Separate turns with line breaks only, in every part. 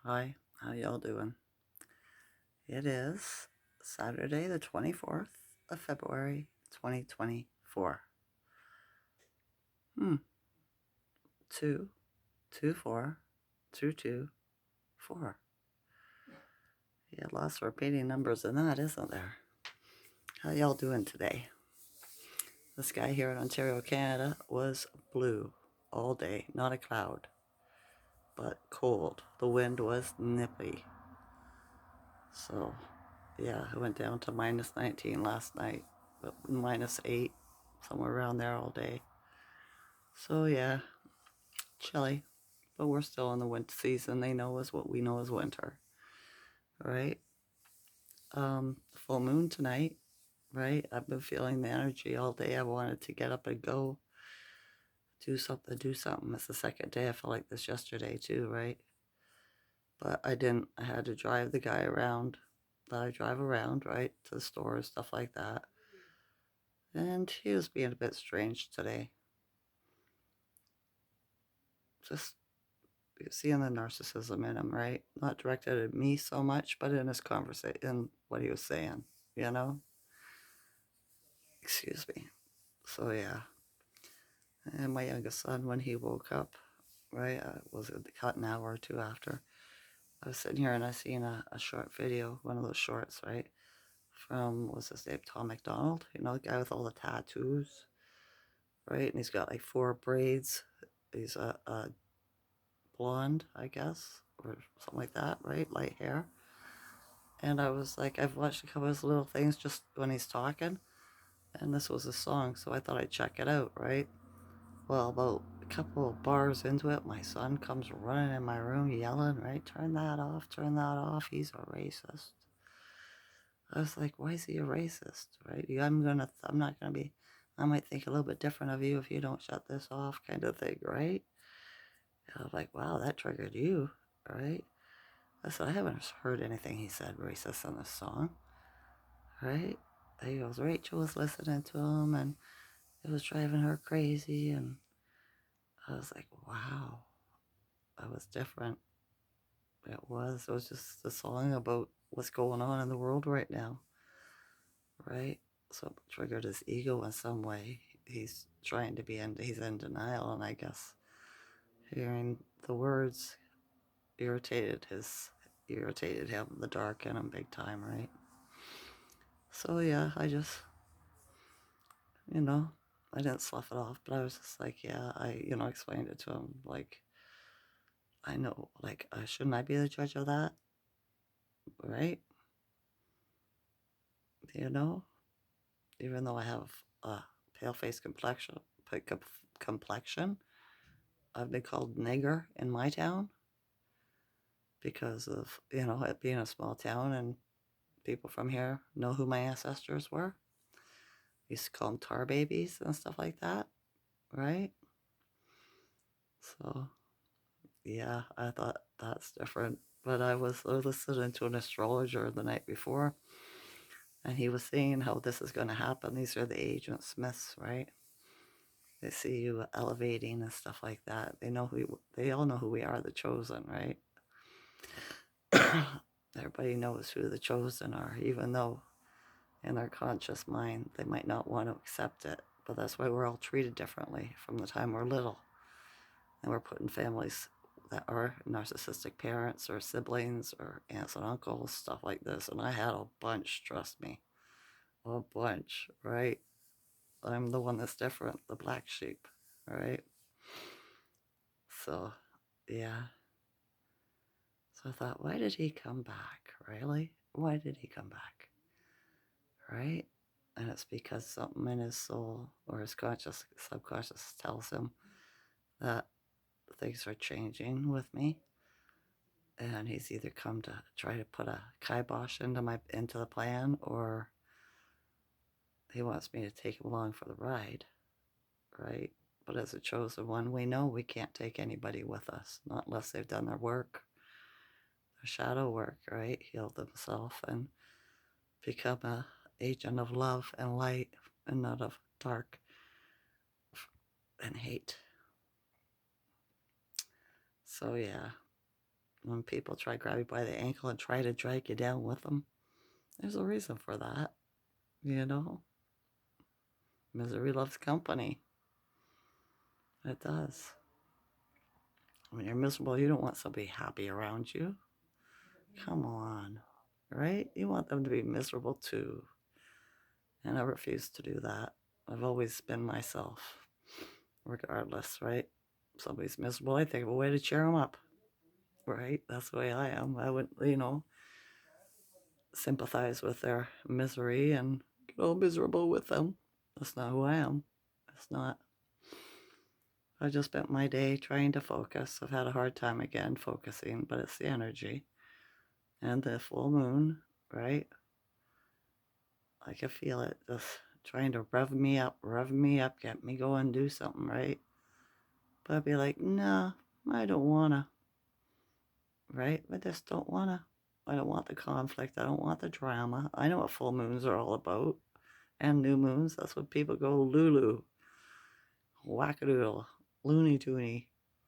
Hi, how y'all doing? It is Saturday, the 24th of February, 2024. Hmm, 2, 2, 4, 2, 2, 4. Yeah, lots of repeating numbers in that, isn't there? How y'all doing today? The sky here in Ontario, Canada was blue all day, not a cloud, but cold. The wind was nippy. So, yeah, I went down to minus 19 last night, but minus 8, somewhere around there all day. So yeah, chilly, but we're still in the winter season. They know is what we know is winter, right? Full moon tonight, right? I've been feeling the energy all day. I wanted to get up and go do something, do something. It's the second day. I felt like this yesterday too, right? But I didn't. I had to drive the guy around that I drive around, right, to the store, stuff like that. And he was being a bit strange today. Just seeing the narcissism in him, right? Not directed at me so much, but in his conversation, in what he was saying, you know? Excuse me. So, yeah. And my youngest son, when he woke up, right, was it an hour or two after, I was sitting here and I seen a short video, one of those shorts, right, from, what's his name, Tom McDonald, you know, the guy with all the tattoos, right? And he's got like 4 braids. He's a blonde, I guess, or something like that, right? Light hair. And I was like, I've watched a couple of his little things just when he's talking, and this was a song, so I thought I'd check it out, right? Well, about a couple of bars into it, my son comes running in my room yelling, right? Turn that off, turn that off. He's a racist. I was like, why is he a racist, right? I'm not gonna be, I might think a little bit different of you if you don't shut this off, kind of thing, right? And I was like, wow, that triggered you, right? I said, I haven't heard anything he said racist in this song, right? He goes, Rachel was listening to him and it was driving her crazy. And I was like, wow, that was different. It was just a song about what's going on in the world right now, right? So it triggered his ego in some way. He's trying to he's in denial. And I guess hearing the words irritated him, the dark in him big time, right? So yeah, I just, you know, I didn't slough it off, but I was just like, yeah, explained it to him. Like, I know, like, shouldn't I be the judge of that? Right? You know, even though I have a pale face complexion, I've been called nigger in my town because of, it being a small town and people from here know who my ancestors were. Used to call them tar babies and stuff like that, right? So, yeah, I thought that's different. But I was listening to an astrologer the night before, and he was saying how this is going to happen. These are the Agent Smiths, right? They see you elevating and stuff like that. They all know who we are, the chosen, right? Everybody knows who the chosen are, even though in their conscious mind they might not want to accept it. But that's why we're all treated differently from the time we're little. And we're put in families that are narcissistic parents or siblings or aunts and uncles, stuff like this. And I had a bunch, trust me, a bunch, right? I'm the one that's different, the black sheep, right? So, yeah. So I thought, why did he come back? Really? Why did he come back? Right? And it's because something in his soul or his subconscious tells him that things are changing with me. And he's either come to try to put a kibosh into the plan, or he wants me to take him along for the ride, right? But as a chosen one, we know we can't take anybody with us, not unless they've done their work, their shadow work, right? Healed themselves and become a agent of love and light and not of dark and hate. So yeah, When people try to grab you by the ankle and try to drag you down with them, there's a reason for that, you know? Misery loves company. It does. When you're miserable, you don't want somebody happy around you. Come on, right? You want them to be miserable too. And I refuse to do that. I've always been myself, regardless, right? If somebody's miserable, I think of a way to cheer them up, right? That's the way I am. I would, sympathize with their misery and get all miserable with them. That's not who I am. That's not. I just spent my day trying to focus. I've had a hard time again focusing, but it's the energy and the full moon, right? I can feel it just trying to rev me up, get me going, do something, right? But I'd be like, no, I don't wanna, right? I just don't wanna. I don't want the conflict. I don't want the drama. I know what full moons are all about. And new moons, that's when people go Lulu, wackadoodle, loony toony,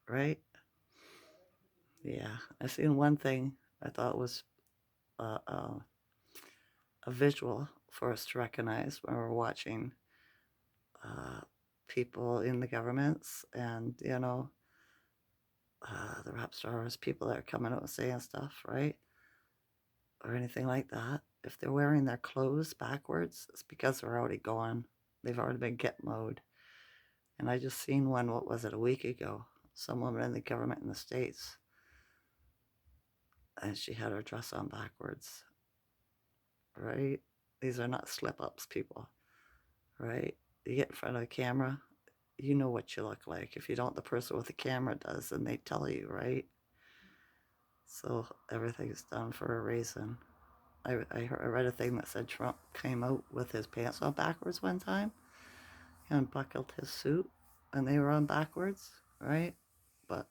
right? Yeah, I seen one thing I thought was uh, uh, a visual for us to recognize when we're watching uh, people in the governments and, the rap stars, people that are coming out and saying stuff, right? Or anything like that. If they're wearing their clothes backwards, it's because they're already gone. They've already been get mode. And I just seen one, what was it, a week ago? Some woman in the government in the States, and she had her dress on backwards, right? These are not slip ups, people, right? You get in front of the camera, you know what you look like. If you don't, the person with the camera does, and they tell you, right? So everything's done for a reason. I read a thing that said Trump came out with his pants on backwards one time and buckled his suit, and they were on backwards, right? But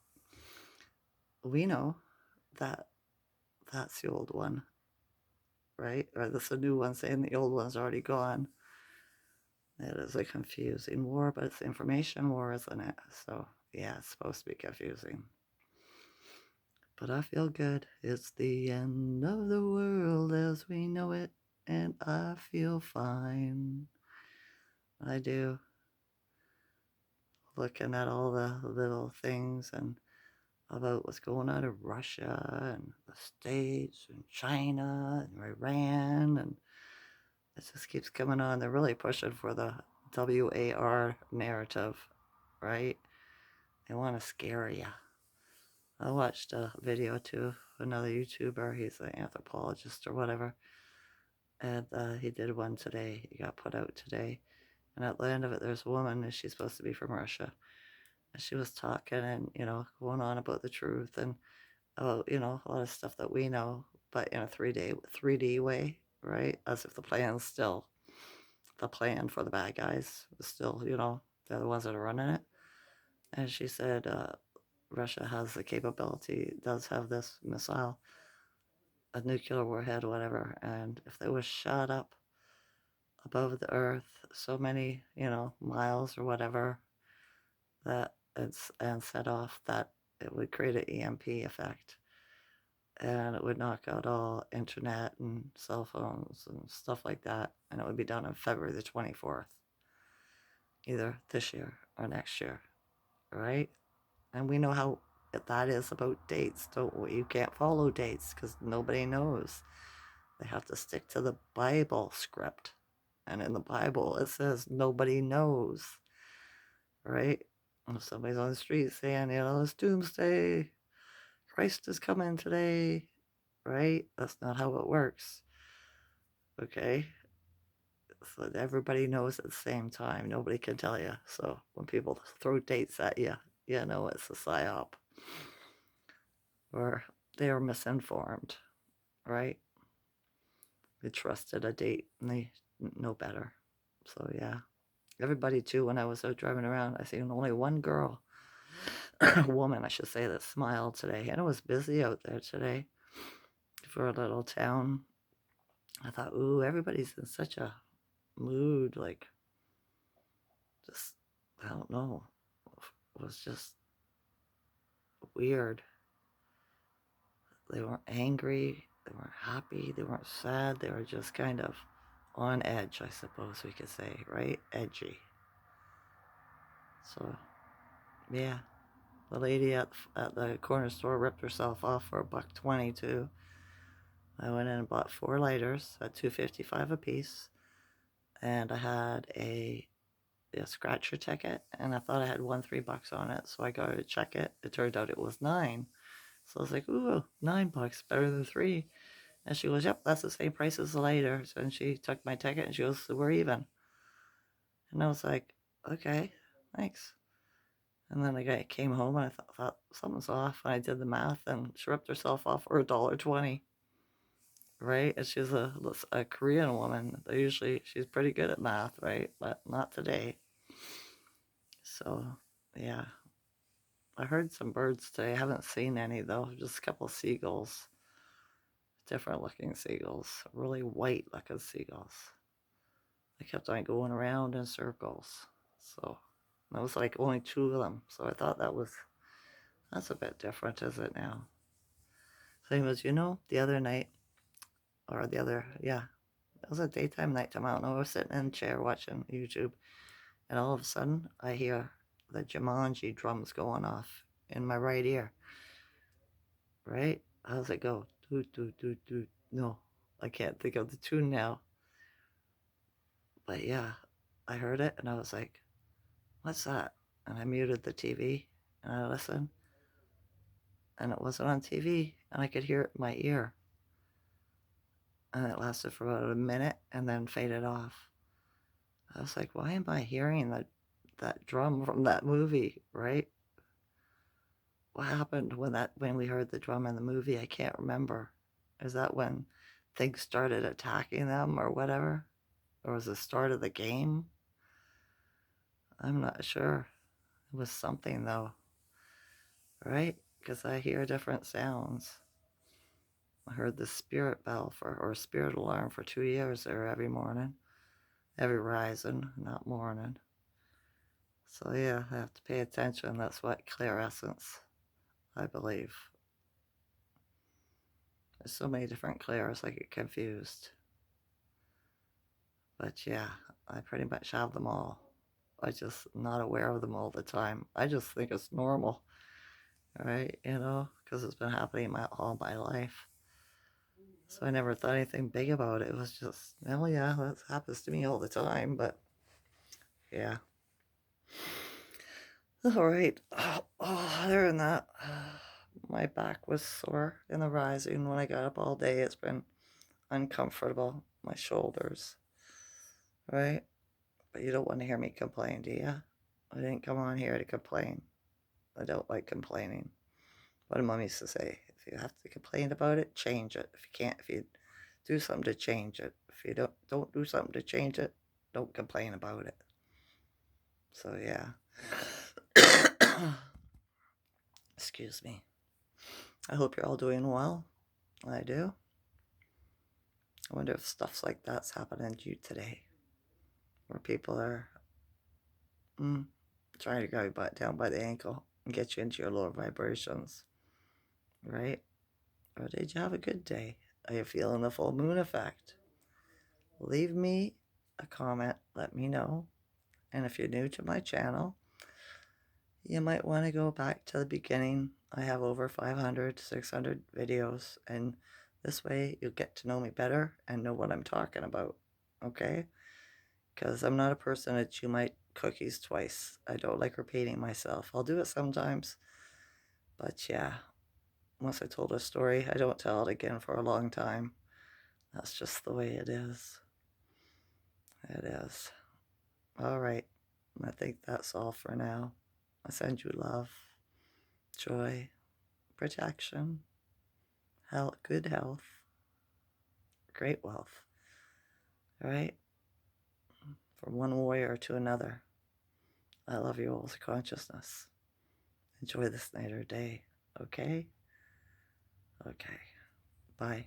we know that that's the old one, right? Or that's a new one saying the old one's already gone. It is a confusing war, but it's information war, isn't it? So, yeah, it's supposed to be confusing. But I feel good. It's the end of the world as we know it, and I feel fine. I do. Looking at all the little things and about what's going on in Russia and the States and China and Iran, and it just keeps coming on. They're really pushing for the WAR narrative, right? They want to scare you. I watched a video too, another YouTuber, he's an anthropologist or whatever, and he did one today. He got put out today. And at the end of it, there's a woman, and she's supposed to be from Russia. And she was talking and, going on about the truth and about, a lot of stuff that we know, but in a 3D way, right? As if the plan's still the plan for the bad guys. Still, they're the ones that are running it. And she said, Russia has the capability, does have this missile, a nuclear warhead, whatever, and if they was shot up above the earth so many, miles or whatever, that it's and set off, that it would create an EMP effect, and it would knock out all internet and cell phones and stuff like that, and it would be done on February the 24th, either this year or next year, right? And we know how that is about dates, don't we? You can't follow dates because nobody knows. They have to stick to the Bible script. And in the Bible, it says nobody knows, right? If somebody's on the street saying, it's doomsday, Christ is coming today, right? That's not how it works, okay? So everybody knows at the same time. Nobody can tell you. So when people throw dates at you, you know it's a psyop. Or they are misinformed, right? They trusted a date and they know better. So yeah, everybody too. When I was out driving around, I seen only one girl, woman, I should say, that smiled today, and it was busy out there today for a little town. I thought, ooh, everybody's in such a mood, like, just, I don't know, it was just weird. They weren't angry. They weren't happy. They weren't sad. They were just kind of on edge, I suppose we could say, right? Edgy. So, yeah. The lady at the corner store ripped herself off for $1.20 too. I went in and bought 4 lighters at $2.55 a piece, and I had a scratcher ticket, and I thought I had won $3 on it, so I go to check it. It turned out it was 9. So I was like, ooh, $9, better than 3. And she goes, yep, that's the same price as the lighters. And she took my ticket and she goes, so we're even. And I was like, okay, thanks. And then I came home and I thought something's off. And I did the math and she ripped herself off for $1.20. Right? And she's a Korean woman. She's pretty good at math, right? But not today. So, yeah. I heard some birds today. I haven't seen any though. Just a couple of seagulls. Different looking seagulls. Really white looking seagulls. They kept on going around in circles. So there was like only 2 of them. So I thought that's a bit different, is it now? Same as, the other night, it was a daytime, nighttime, I don't know. I was sitting in a chair watching YouTube, and all of a sudden I hear the Jumanji drums going off in my right ear. Right? How's it go? Doot, doot, doot, doot. No, I can't think of the tune now. But yeah, I heard it and I was like, what's that? And I muted the TV and I listened, and it wasn't on TV, and I could hear it in my ear. And it lasted for about a minute and then faded off. I was like, why am I hearing that drum from that movie, right? What happened when we heard the drum in the movie? I can't remember. Is that when things started attacking them or whatever? Or was it the start of the game? I'm not sure. It was something though, right? Because I hear different sounds. I heard the spirit bell or spirit alarm for 2 years there every morning, every rising, not morning. So yeah, I have to pay attention. That's what clairescence, I believe. There's so many different clairs, I get confused. But yeah, I pretty much have them all. I just not aware of them all the time. I just think it's normal, right? Because it's been happening all my life. So I never thought anything big about it. It was just, well, yeah, that happens to me all the time. But yeah. All right. Other than that, my back was sore in the rising when I got up all day. It's been uncomfortable. My shoulders, right? But you don't want to hear me complain, do you? I didn't come on here to complain. I don't like complaining. What did Mom used to say? If you have to complain about it, change it. If you do something to change it. If you don't do something to change it, don't complain about it. So yeah. Excuse me. I hope you're all doing well. I do. I wonder if stuff like that's happening to you today, where people are trying to go down by the ankle and get you into your lower vibrations, right? Or did you have a good day? Are you feeling the full moon effect? Leave me a comment. Let me know. And if you're new to my channel, you might want to go back to the beginning. I have over 500, 600 videos, and this way you'll get to know me better and know what I'm talking about, okay? Because I'm not a person that chew my cookies twice. I don't like repeating myself. I'll do it sometimes, but yeah, once I told a story, I don't tell it again for a long time. That's just the way it is. It is. All right. I think that's all for now. I send you love, joy, protection, good health, great wealth. All right? From one warrior to another. I love you all to consciousness. Enjoy this night or day. Okay? Okay. Bye.